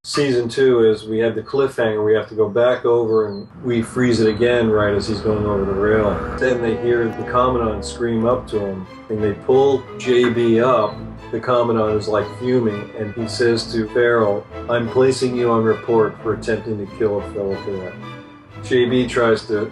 Season 2 is we had the cliffhanger. We have to go back over and we freeze it again right as he's going over the rail. Then they hear the Commandant scream up to him and they pull JB up. The Commandant is like fuming and he says to Pharrell, "I'm placing you on report for attempting to kill a fellow cadet." JB tries to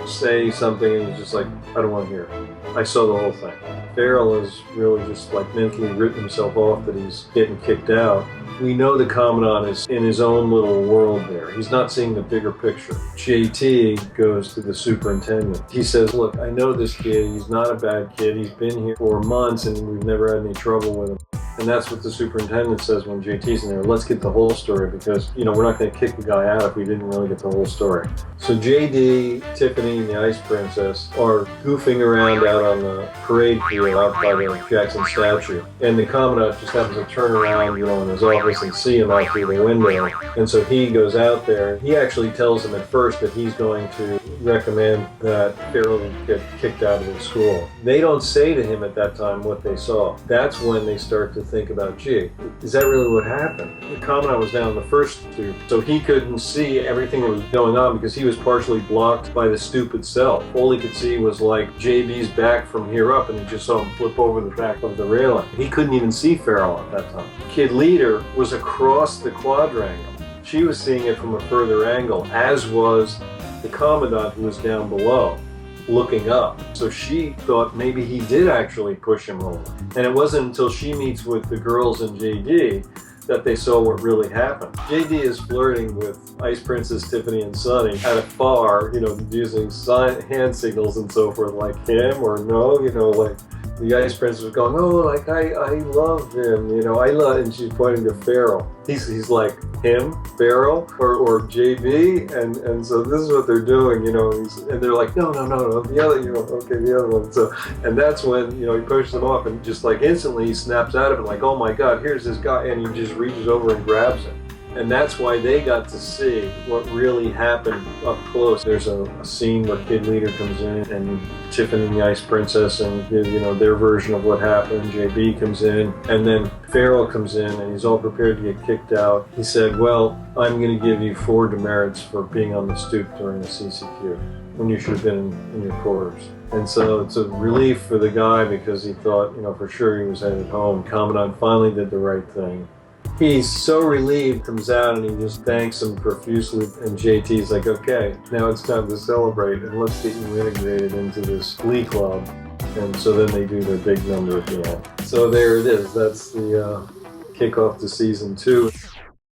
say something and he's just like, "I don't want to hear it. I saw the whole thing." Pharrell has really just like mentally written himself off that he's getting kicked out. We know the Commandant is in his own little world there. He's not seeing the bigger picture. JT goes to the superintendent. He says, "Look, I know this kid. He's not a bad kid. He's been here for months and we've never had any trouble with him." And that's what the superintendent says when JT's in there. "Let's get the whole story because, we're not going to kick the guy out if we didn't really get the whole story." So JD, Tiffany, and the Ice Princess are goofing around out on the parade field out by the Jackson statue. And the Commandant just happens to turn around, in his office and see him out through the window. And so he goes out there. He actually tells him at first that he's going to recommend that Pharrell get kicked out of the school. They don't say to him at that time what they saw. That's when they start to think about, gee, is that really what happened? The Commandant was down in the first tube, so he couldn't see everything that was going on because he was partially blocked by the stupid cell. All he could see was like JB's back from here up, and he just saw him flip over the back of the railing. He couldn't even see Pharrell at that time. Kid Leader was across the quadrangle. She was seeing it from a further angle, as was the Commandant, who was down below, looking up. So she thought maybe he did actually push him over. And it wasn't until she meets with the girls and JD that they saw what really happened. JD is flirting with Ice Princess, Tiffany, and Sonny at a bar, using hand signals and so forth, like him or no, like the Ice Princess was going, "Oh, like I love him, I love," and she's pointing to Pharrell. He's like, him, Pharrell, or JB, and so this is what they're doing, and they're like, no, the other, okay, the other one. So, and that's when, he pushes them off and just like instantly he snaps out of it, like, "Oh my God, here's this guy," and he just reaches over and grabs him. And that's why they got to see what really happened up close. There's a scene where Kid Leader comes in and Tiffany and the Ice Princess and give, their version of what happened. JB comes in and then Pharrell comes in and he's all prepared to get kicked out. He said, "Well, I'm going to give you 4 demerits for being on the stoop during the CCQ when you should have been in your quarters." And so it's a relief for the guy because he thought, for sure he was headed home. Commandant finally did the right thing. He's so relieved, comes out and he just thanks him profusely, and JT's like, "Okay, now it's time to celebrate and let's get you integrated into this glee club." And so then they do their big number at the end. So there it is. That's the kickoff to season 2.